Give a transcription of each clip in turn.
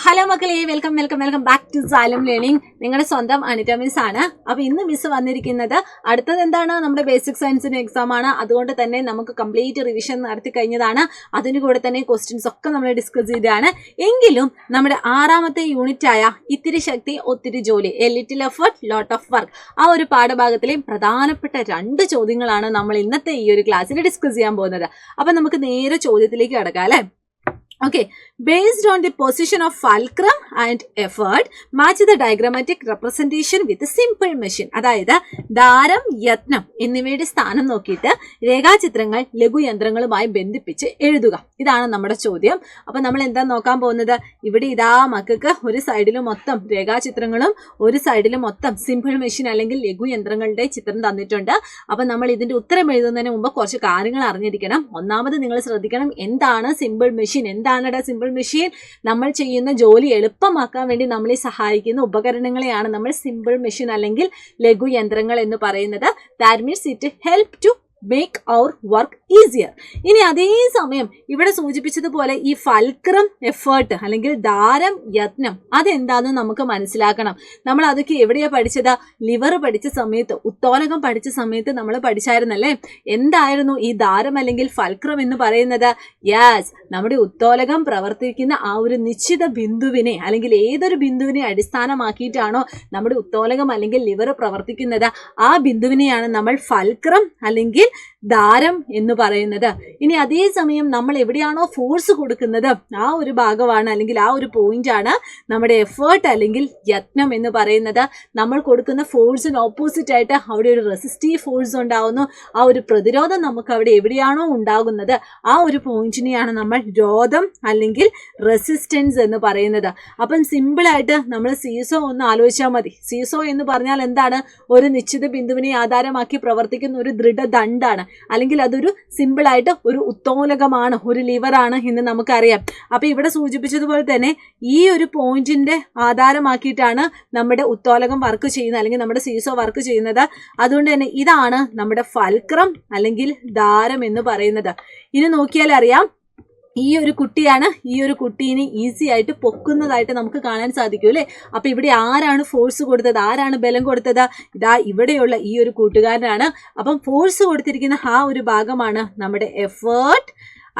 Hello മക്കളെ, welcome welcome welcome back to സാലം learning. നിങ്ങളുടെ സ്വന്തം അനിറ്റ മിസ് ആണ്. അപ്പൊ ഇന്ന് മിസ് വന്നിരിക്കുന്നത് അടുത്തത് എന്താണ്, നമ്മുടെ ബേസിക് സയൻസിന്റെ എക്സാം ആണ്. അതുകൊണ്ട് തന്നെ നമുക്ക് കംപ്ലീറ്റ് റിവിഷൻ നടത്തി കഴിഞ്ഞതാണ്. അതിന് കൂടെ തന്നെ ക്വസ്റ്റ്യൻസ് ഒക്കെ നമ്മൾ ഡിസ്കസ് ചെയ്തതാണ്. എങ്കിലും നമ്മുടെ 6ാമത്തെ യൂണിറ്റ് ആയ ഇത്തിരി ശക്തി ഒത്തിരി ജോലി, A little effort lot of work, ആ ഒരു പാഠഭാഗത്തിലെ പ്രധാനപ്പെട്ട 2 ചോദ്യങ്ങളാണ് നമ്മൾ ഇന്നത്തെ ഈ ഒരു ക്ലാസ്സിൽ ഡിസ്കസ് ചെയ്യാൻ പോകുന്നത്. അപ്പൊ നമുക്ക് നേരെ ചോദ്യത്തിലേക്ക് കടക്കാം അല്ലെ. Okay, based on the position of fulcrum and effort, match the diagrammatic representation with a simple machine. അതായത് ദാരം, യത്നം എന്നിവയുടെ സ്ഥാനം നോക്കിയിട്ട് രേഖാചിത്രങ്ങൾ ലഘുയന്ത്രങ്ങളുമായി ബന്ധിപ്പിച്ച് എഴുതുക. ഇതാണ് നമ്മുടെ ചോദ്യം. അപ്പൊ നമ്മൾ എന്താ നോക്കാൻ പോകുന്നത്, ഇവിടെ ഇതാ മക്കൾക്ക് ഒരു സൈഡിൽ മൊത്തം രേഖാചിത്രങ്ങളും ഒരു സൈഡിൽ മൊത്തം സിമ്പിൾ മെഷീൻ അല്ലെങ്കിൽ ലഘുയന്ത്രങ്ങളുടെ ചിത്രം തന്നിട്ടുണ്ട്. അപ്പൊ നമ്മൾ ഇതിന്റെ ഉത്തരം എഴുതുന്നതിന് മുമ്പ് കുറച്ച് കാര്യങ്ങൾ അറിഞ്ഞിരിക്കണം. ഒന്നാമത് നിങ്ങൾ ശ്രദ്ധിക്കണം, എന്താണ് സിമ്പിൾ മെഷീൻ, എന്താണ് സിമ്പിൾ മെഷീൻ. നമ്മൾ ചെയ്യുന്ന ജോലി എളുപ്പമാക്കാൻ വേണ്ടി നമ്മളെ സഹായിക്കുന്ന ഉപകരണങ്ങളെയാണ് നമ്മൾ സിമ്പിൾ മെഷീൻ അല്ലെങ്കിൽ ലഘുയന്ത്രങ്ങൾ എന്ന് പറയുന്നത്. That means it help to make our work easier. ഇനി അതേ സമയം ഇവിടെ സൂചിപ്പിച്ചതുപോലെ ഈ ഫൽക്രം, എഫേർട്ട് അല്ലെങ്കിൽ ദാരം, യത്നം അതെന്താണെന്ന് നമുക്ക് മനസ്സിലാക്കണം. നമ്മൾ അതൊക്കെ എവിടെയാ പഠിച്ചത്? ലിവർ പഠിച്ച സമയത്ത്, ഉത്തോലകം പഠിച്ച സമയത്ത് നമ്മൾ പഠിച്ചായിരുന്നല്ലേ. എന്തായിരുന്നു ഈ ദാരം അല്ലെങ്കിൽ ഫൽക്രം എന്ന് പറയുന്നത്? യെസ്, നമ്മുടെ ഉത്തോലകം പ്രവർത്തിക്കുന്ന ആ ഒരു നിശ്ചിത ബിന്ദുവിനെ അല്ലെങ്കിൽ ഏതൊരു ബിന്ദുവിനെ അടിസ്ഥാനമാക്കിയിട്ടാണോ നമ്മുടെ ഉത്തോലകം അല്ലെങ്കിൽ ലിവർ പ്രവർത്തിക്കുന്നത്, ആ ബിന്ദുവിനെയാണ് നമ്മൾ ഫൽക്രം അല്ലെങ്കിൽ ദാരം എന്ന് പറയുന്നത്. ഇനി അതേ സമയം നമ്മൾ എവിടെയാണോ ഫോഴ്സ് കൊടുക്കുന്നത് ആ ഒരു ഭാഗമാണ് അല്ലെങ്കിൽ ആ ഒരു പോയിന്റ് ആണ് നമ്മുടെ എഫേർട്ട് അല്ലെങ്കിൽ യത്നം എന്ന് പറയുന്നത്. നമ്മൾ കൊടുക്കുന്ന ഫോഴ്സിന് ഓപ്പോസിറ്റ് ആയിട്ട് അവിടെ ഒരു റെസിസ്റ്റീവ് ഫോഴ്സ് ഉണ്ടാവുന്നു. ആ ഒരു പ്രതിരോധം നമുക്ക് അവിടെ എവിടെയാണോ ഉണ്ടാകുന്നത് ആ ഒരു പോയിന്റിനെയാണ് നമ്മൾ രോധം അല്ലെങ്കിൽ റെസിസ്റ്റൻസ് എന്ന് പറയുന്നത്. അപ്പം സിമ്പിളായിട്ട് നമ്മൾ സീസോ ഒന്ന് ആലോചിച്ചാൽ മതി. സീസോ എന്ന് പറഞ്ഞാൽ എന്താണ്? ഒരു നിശ്ചിത ബിന്ദുവിനെ ആധാരമാക്കി പ്രവർത്തിക്കുന്ന ഒരു ദൃഢദണ്ഡാണ്, അല്ലെങ്കിൽ അതൊരു സിമ്പിൾ ആയിട്ട് ഒരു ഉത്തോലകമാണ്, ഒരു ലിവറാണ് എന്ന് നമുക്കറിയാം. അപ്പൊ ഇവിടെ സൂചിപ്പിച്ചതുപോലെ തന്നെ ഈ ഒരു പോയിന്റിന്റെ ആധാരമാക്കിയിട്ടാണ് നമ്മുടെ ഉത്തോലകം വർക്ക് ചെയ്യുന്നത് അല്ലെങ്കിൽ നമ്മുടെ സീസോ വർക്ക് ചെയ്യുന്നത്. അതുകൊണ്ട് തന്നെ ഇതാണ് നമ്മുടെ ഫൽക്രം അല്ലെങ്കിൽ ദാരം എന്ന് പറയുന്നത്. ഇനി നോക്കിയാൽ അറിയാം, ഈ ഒരു കുട്ടിയാണ്, ഈ ഒരു കുട്ടീനെ ഈസി ആയിട്ട് പൊക്കുന്നതായിട്ട് നമുക്ക് കാണാൻ സാധിക്കും അല്ലേ. അപ്പൊ ഇവിടെ ആരാണ് ഫോഴ്സ് കൊടുത്തത്, ആരാണ് ബലം കൊടുത്തത്? ഇതാ ഇവിടെയുള്ള ഈ ഒരു കൂട്ടുകാരനാണ്. അപ്പം ഫോഴ്സ് കൊടുത്തിരിക്കുന്ന ആ ഒരു ഭാഗമാണ് നമ്മുടെ എഫേർട്ട്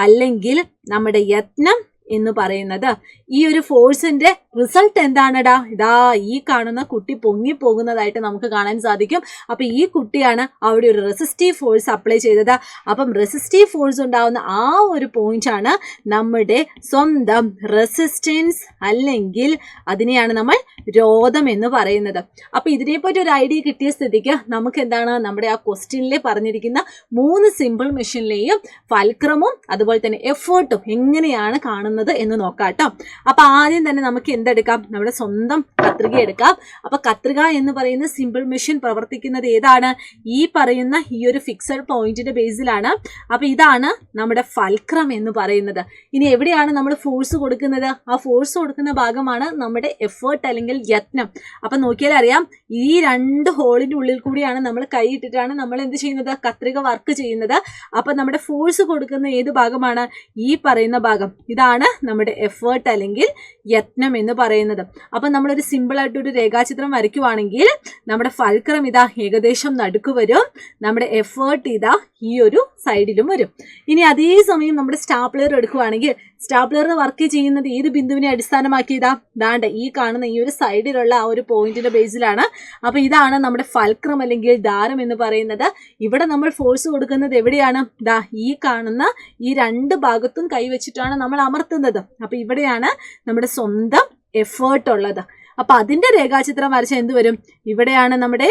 അല്ലെങ്കിൽ നമ്മുടെ യത്നം എന്ന് പറയുന്നത്. ഈ ഒരു ഫോഴ്സിന്റെ റിസൾട്ട് എന്താണെടാ? ഇതാ ഈ കാണുന്ന കുട്ടി പൊങ്ങി പോകുന്നതായിട്ട് നമുക്ക് കാണാൻ സാധിക്കും. അപ്പൊ ഈ കുട്ടിയാണ് അവിടെ ഒരു റെസിസ്റ്റീവ് ഫോഴ്സ് അപ്ലൈ ചെയ്തത്. അപ്പം റെസിസ്റ്റീവ് ഫോഴ്സ് ഉണ്ടാവുന്ന ആ ഒരു പോയിന്റ് ആണ് നമ്മുടെ സ്വന്തം റെസിസ്റ്റൻസ് അല്ലെങ്കിൽ അതിനെയാണ് നമ്മൾ രോധം എന്ന് പറയുന്നത്. അപ്പൊ ഇതിനെപ്പറ്റി ഒരു ഐഡിയ കിട്ടിയ സ്ഥിതിക്ക് നമുക്ക് എന്താണ്, നമ്മുടെ ആ ക്വസ്റ്റ്യനിലെ പറഞ്ഞിരിക്കുന്ന 3 സിമ്പിൾ മെഷീനിലെയും ഫൽക്രമും അതുപോലെ തന്നെ എഫേർട്ടും എങ്ങനെയാണ് കാണുന്നത് എന്ന് നോക്കാട്ടോ. അപ്പൊ ആദ്യം തന്നെ നമുക്ക് എന്തെടുക്കാം, നമ്മുടെ സ്വന്തം കത്രിക എടുക്കാം. അപ്പൊ കത്രിക എന്ന് പറയുന്ന സിമ്പിൾ മെഷീൻ പ്രവർത്തിക്കുന്നത് ഏതാണ്? ഈ പറയുന്ന ഈ ഒരു ഫിക്സഡ് പോയിന്റിന്റെ ബേസിലാണ്. അപ്പൊ ഇതാണ് നമ്മുടെ ഫൽക്രം എന്ന് പറയുന്നത്. ഇനി എവിടെയാണ് നമ്മൾ ഫോഴ്സ് കൊടുക്കുന്നത്? ആ ഫോഴ്സ് കൊടുക്കുന്ന ഭാഗമാണ് നമ്മുടെ എഫേർട്ട് അല്ലെങ്കിൽ യത്നം. അപ്പൊ നോക്കിയാൽ അറിയാം, ഈ 2 ഹോളിന്റെ ഉള്ളിൽ കൂടിയാണ് നമ്മൾ കൈ ഇട്ടിട്ടാണ് നമ്മൾ എന്ത് ചെയ്യുന്നത്, കത്രിക വർക്ക് ചെയ്യുന്നത്. അപ്പൊ നമ്മുടെ ഫോഴ്സ് കൊടുക്കുന്ന ഏത് ഭാഗമാണ്? ഈ പറയുന്ന ഭാഗം. ഇതാണ് നമ്മുടെ എഫേർട്ട് അല്ലെങ്കിൽ യത്നം എന്ന് പറയുന്നത്. അപ്പൊ നമ്മളൊരു സിമ്പിൾ ആയിട്ട് ഒരു രേഖാചിത്രം വരയ്ക്കുവാണെങ്കിൽ നമ്മുടെ ഫൽക്രം ഇതാ ഏകദേശം നടുക്ക് വരും, നമ്മുടെ എഫേർട്ട് ഇതാ ഈ ഒരു സൈഡിലും വരും. ഇനി അതേ സമയം നമ്മുടെ സ്റ്റാപ്ലർ എടുക്കുവാണെങ്കിൽ സ്റ്റാപ്ലർ വർക്ക് ചെയ്യുന്നത് ഏത് ബിന്ദുവിനെ അടിസ്ഥാനമാക്കിയതാ? ദാണ്ട് ഈ കാണുന്ന ഈ ഒരു സൈഡിലുള്ള ആ ഒരു പോയിന്റിന്റെ ബേസിലാണ്. അപ്പൊ ഇതാണ് നമ്മുടെ ഫൽക്രം അല്ലെങ്കിൽ ദാരം എന്ന് പറയുന്നത്. ഇവിടെ നമ്മൾ ഫോഴ്സ് കൊടുക്കുന്നത് എവിടെയാണ്? ദാ ഈ കാണുന്ന ഈ 2 ഭാഗത്തും കൈവച്ചിട്ടാണ് നമ്മൾ അമർത്തുന്നത്. അപ്പൊ ഇവിടെയാണ് നമ്മുടെ സ്വന്തം എഫേർട്ട് ഉള്ളത്. അപ്പൊ അതിന്റെ രേഖാചിത്രം വരച്ച എന്ത് വരും? ഇവിടെയാണ് നമ്മുടെ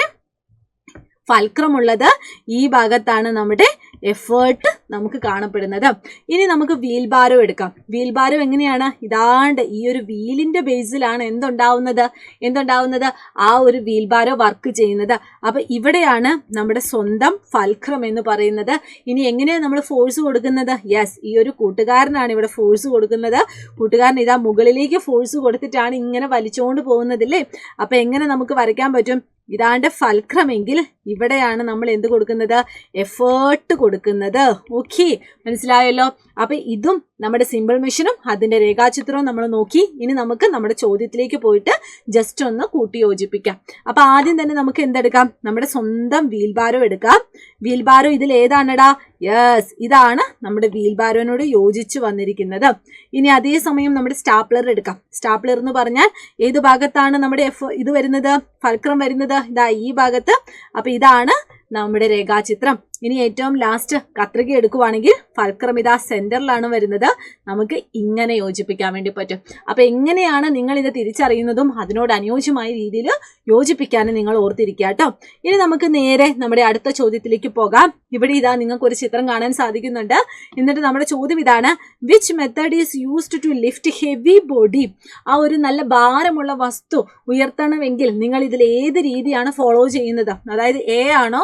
ഫൽക്രം ഉള്ളത്, ഈ ഭാഗത്താണ് നമ്മുടെ എഫേർട്ട് നമുക്ക് കാണപ്പെടുന്നത്. ഇനി നമുക്ക് വീൽ ബാരോ എടുക്കാം. വീൽ ബാരോ എങ്ങനെയാണ്? ഇതാണ്ട് ഈ ഒരു വീലിന്റെ ബേസിലാണ് എന്തുണ്ടാവുന്നത് ആ ഒരു വീൽ ബാരോ വർക്ക് ചെയ്യുന്നത്. അപ്പൊ ഇവിടെയാണ് നമ്മുടെ സ്വന്തം ഫൽക്രം എന്ന് പറയുന്നത്. ഇനി എങ്ങനെയാണ് നമ്മൾ ഫോഴ്സ് കൊടുക്കുന്നത്? യെസ്, ഈ ഒരു കൂട്ടുകാരനാണ് ഇവിടെ ഫോഴ്സ് കൊടുക്കുന്നത്. കൂട്ടുകാരൻ ഇതാ മുകളിലേക്ക് ഫോഴ്സ് കൊടുത്തിട്ടാണ് ഇങ്ങനെ വലിച്ചുകൊണ്ട് പോകുന്നതില്ലേ. അപ്പൊ എങ്ങനെ നമുക്ക് വരയ്ക്കാൻ പറ്റും? ഇതാണ്ട് ഫൽക്രമെങ്കിൽ ഇവിടെയാണ് നമ്മൾ എന്ത് കൊടുക്കുന്നത്? എഫേർട്ട് കൊടുക്കുന്നത്. ഓക്കെ, മനസ്സിലായല്ലോ. അപ്പൊ ഇതും നമ്മുടെ സിമ്പിൾ മെഷീനും അതിന്റെ രേഖാചിത്രവും നമ്മൾ നോക്കി. ഇനി നമുക്ക് നമ്മുടെ ചോദ്യത്തിലേക്ക് പോയിട്ട് ജസ്റ്റ് ഒന്ന് കൂട്ടി യോജിപ്പിക്കാം. അപ്പൊ ആദ്യം തന്നെ നമുക്ക് എന്തെടുക്കാം? നമ്മുടെ സ്വന്തം വീൽ ബാരോ എടുക്കാം. വീൽ ബാരോ ഇതിൽ ഏതാണെടാ? യെസ്, ഇതാണ് നമ്മുടെ വീൽ ബാരോനോട് യോജിച്ച് വന്നിരിക്കുന്നത്. ഇനി അതേസമയം നമ്മുടെ സ്റ്റാപ്ലർ എടുക്കാം. സ്റ്റാപ്ലർ എന്ന് പറഞ്ഞാൽ ഏത് ഭാഗത്താണ് നമ്മുടെ ഇത് വരുന്നത്? ഫൽക്രം വരുന്നത് ഇതാ ഈ ഭാഗത്ത്. അപ്പൊ ഇതാണ് നമ്മുടെ രേഖാചിത്രം. ഇനി ഏറ്റവും ലാസ്റ്റ് കത്രിക എടുക്കുവാണെങ്കിൽ ഫൽക്രം ഇതാ സെന്ററിലാണ് വരുന്നത്. നമുക്ക് ഇങ്ങനെ യോജിപ്പിക്കാൻ വേണ്ടി പറ്റും. അപ്പൊ എങ്ങനെയാണ് നിങ്ങൾ ഇത് തിരിച്ചറിയുന്നതും അതിനോട് അനുയോജ്യമായ രീതിയിൽ യോജിപ്പിക്കാനും നിങ്ങൾ ഓർത്തിരിക്കുക കേട്ടോ. ഇനി നമുക്ക് നേരെ നമ്മുടെ അടുത്ത ചോദ്യത്തിലേക്ക് പോകാം. ഇവിടെ ഇതാ നിങ്ങൾക്ക് ഒരു ചിത്രം കാണാൻ സാധിക്കുന്നുണ്ട്. എന്നിട്ട് നമ്മുടെ ചോദ്യം ഇതാണ്, which method is used to lift heavy body? ആ ഒരു നല്ല ഭാരമുള്ള വസ്തു ഉയർത്തണമെങ്കിൽ നിങ്ങൾ ഇതിൽ ഏത് രീതിയാണ് ഫോളോ ചെയ്യുന്നത്? അതായത് എ ആണോ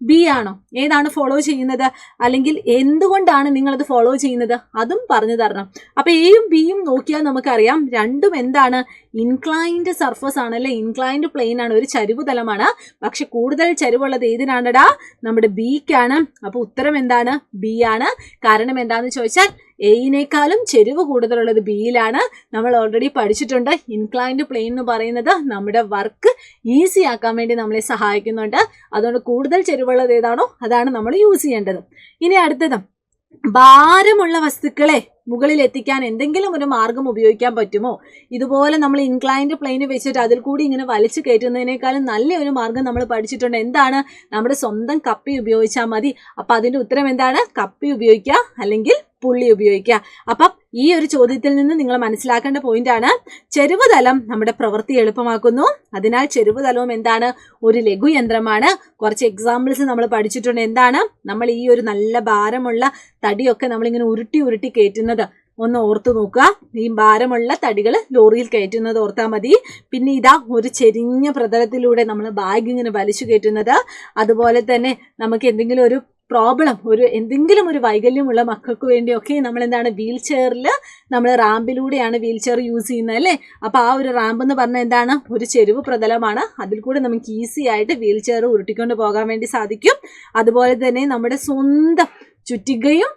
ബി ആണോ? ഏതാണ് ഫോളോ ചെയ്യുന്നത്? അല്ലെങ്കിൽ എന്തുകൊണ്ടാണ് നിങ്ങൾ അത് ഫോളോ ചെയ്യുന്നത്? അതും പറഞ്ഞു തരണം. അപ്പൊ എയും ബിയും നോക്കിയാൽ നമുക്കറിയാം രണ്ടും എന്താണ്? ഇൻക്ലൈൻഡ് സർഫസ് ആണ് അല്ലെ, ഇൻക്ലൈൻഡ് പ്ലെയിൻ ആണ്, ഒരു ചരിവ് തലമാണ്. പക്ഷെ കൂടുതൽ ചരിവുള്ളത് ഏതിനാണെടാ? നമ്മുടെ ബിക്കാണ്. അപ്പൊ ഉത്തരം എന്താണ്? ബി ആണ്. കാരണം എന്താന്ന് ചോദിച്ചാൽ എയിനേക്കാളും ചെരിവ് കൂടുതലുള്ളത് ബിയിലാണ്. നമ്മൾ ഓൾറെഡി പഠിച്ചിട്ടുണ്ട്, ഇൻക്ലൈൻഡ് പ്ലെയിൻ എന്ന് പറയുന്നത് നമ്മുടെ വർക്ക് ഈസി ആക്കാൻ വേണ്ടി നമ്മളെ സഹായിക്കുന്നുണ്ട്. അതുകൊണ്ട് കൂടുതൽ ചെരിവുള്ളത് ഏതാണോ അതാണ് നമ്മൾ യൂസ് ചെയ്യേണ്ടത്. ഇനി അടുത്തത്, ഭാരമുള്ള വസ്തുക്കളെ മുകളിൽ എത്തിക്കാൻ എന്തെങ്കിലും ഒരു മാർഗം ഉപയോഗിക്കാൻ പറ്റുമോ? ഇതുപോലെ നമ്മൾ ഇൻക്ലൈൻഡ് പ്ലെയിന് വെച്ചിട്ട് അതിൽ കൂടി ഇങ്ങനെ വലിച്ചു കയറ്റുന്നതിനേക്കാളും നല്ല ഒരു മാർഗം നമ്മൾ പഠിച്ചിട്ടുണ്ട്. എന്താണ്? നമ്മുടെ സ്വന്തം കപ്പി ഉപയോഗിച്ചാൽ മതി. അപ്പൊ അതിന്റെ ഉത്തരം എന്താണ്? കപ്പി ഉപയോഗിക്കുക അല്ലെങ്കിൽ പുള്ളി ഉപയോഗിക്കുക. അപ്പം ഈ ഒരു ചോദ്യത്തിൽ നിന്ന് നിങ്ങൾ മനസ്സിലാക്കേണ്ട പോയിന്റ് ആണ്, ചെരുവ് തലം നമ്മുടെ പ്രവൃത്തി എളുപ്പമാക്കുന്നു. അതിനാൽ ചെരുവ് തലവും എന്താണ്? ഒരു ലഘുയന്ത്രമാണ്. കുറച്ച് എക്സാമ്പിൾസ് നമ്മൾ പഠിച്ചിട്ടുണ്ട്. എന്താണ്? നമ്മൾ ഈ ഒരു നല്ല ഭാരമുള്ള തടിയൊക്കെ നമ്മളിങ്ങനെ ഉരുട്ടി ഉരുട്ടി കയറ്റുന്നത് ഒന്ന് ഓർത്തു നോക്കുക. ഈ ഭാരമുള്ള തടികൾ ലോറിയിൽ കയറ്റുന്നത് ഓർത്താൽ മതി. പിന്നെ ഇതാ ഒരു ചെരിഞ്ഞ പ്രതലത്തിലൂടെ നമ്മൾ ബാഗ് ഇങ്ങനെ വലിച്ചു കയറ്റുന്നത്. അതുപോലെ തന്നെ നമുക്ക് എന്തെങ്കിലും ഒരു പ്രോബ്ലം, എന്തെങ്കിലും ഒരു വൈകല്യമുള്ള മക്കൾക്ക് വേണ്ടിയൊക്കെ നമ്മൾ എന്താണ്? വീൽ ചെയറിൽ നമ്മൾ റാമ്പിലൂടെയാണ് വീൽ ചെയർ യൂസ് ചെയ്യുന്നത് അല്ലേ. അപ്പൊ ആ ഒരു റാമ്പ് എന്ന് പറഞ്ഞാൽ എന്താണ്? ഒരു ചെരുവ് പ്രതലമാണ്. അതിൽ കൂടെ നമുക്ക് ഈസി ആയിട്ട് വീൽ ചെയർ ഉരുട്ടിക്കൊണ്ട് പോകാൻ വേണ്ടി സാധിക്കും. അതുപോലെ തന്നെ നമ്മുടെ സ്വന്തം ചുറ്റികയും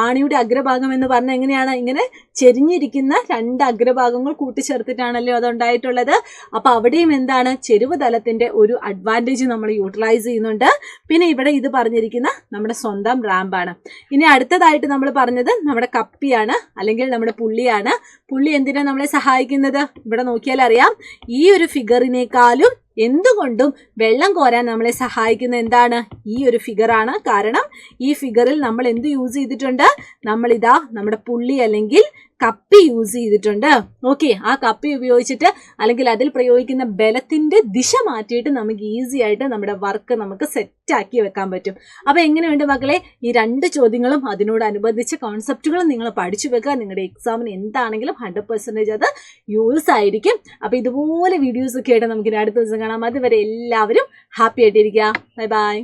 ആണിയുടെ അഗ്രഭാഗം എന്ന് പറഞ്ഞാൽ എങ്ങനെയാണ്? ഇങ്ങനെ ചെരിഞ്ഞിരിക്കുന്ന രണ്ട് അഗ്രഭാഗങ്ങൾ കൂട്ടിച്ചേർത്തിട്ടാണല്ലോ അതുണ്ടായിട്ടുള്ളത്. അപ്പൊ അവിടെയും എന്താണ്? ചെരുവ് തലത്തിന്റെ ഒരു അഡ്വാൻറ്റേജ് നമ്മൾ യൂട്ടിലൈസ് ചെയ്യുന്നുണ്ട്. പിന്നെ ഇവിടെ ഇത് പറഞ്ഞിരിക്കുന്ന നമ്മുടെ സ്വന്തം റാമ്പാണ്. ഇനി അടുത്തതായിട്ട് നമ്മൾ പറഞ്ഞത് നമ്മുടെ കപ്പിയാണ് അല്ലെങ്കിൽ നമ്മുടെ പുള്ളിയാണ്. പുള്ളി എന്തിനാണ് നമ്മളെ സഹായിക്കുന്നത്? ഇവിടെ നോക്കിയാൽ അറിയാം, ഈ ഒരു ഫിഗറിനേക്കാളും എന്തുകൊണ്ടും വെള്ളം കോരാൻ നമ്മളെ സഹായിക്കുന്ന എന്താണ്? ഈ ഒരു ഫിഗറാണ്. കാരണം ഈ ഫിഗറിൽ നമ്മൾ എന്ത് യൂസ് ചെയ്തിട്ടുണ്ട്? നമ്മളിതാ നമ്മുടെ പുള്ളി അല്ലെങ്കിൽ കപ്പി യൂസ് ചെയ്തിട്ടുണ്ട്. ഓക്കെ, ആ കപ്പി ഉപയോഗിച്ചിട്ട് അല്ലെങ്കിൽ അതിൽ പ്രയോഗിക്കുന്ന ബലത്തിന്റെ ദിശ മാറ്റിയിട്ട് നമുക്ക് ഈസി ആയിട്ട് നമ്മുടെ വർക്ക് നമുക്ക് സെറ്റ് ആക്കി വെക്കാൻ പറ്റും. അപ്പൊ എങ്ങനെയുണ്ട് മക്കളെ? ഈ രണ്ട് ചോദ്യങ്ങളും അതിനോടനുബന്ധിച്ച കോൺസെപ്റ്റുകളും നിങ്ങൾ പഠിച്ചു വെക്കുക. നിങ്ങളുടെ എക്സാമിന് എന്താണെങ്കിലും 100% അത് യൂസ് ആയിരിക്കും. അപ്പൊ ഇതുപോലെ വീഡിയോസ് ഒക്കെ ആയിട്ട് നമുക്ക് അടുത്ത ദിവസം കാണാം. അതുവരെ എല്ലാവരും ഹാപ്പി ആയിട്ടിരിക്കുക. Bye bye.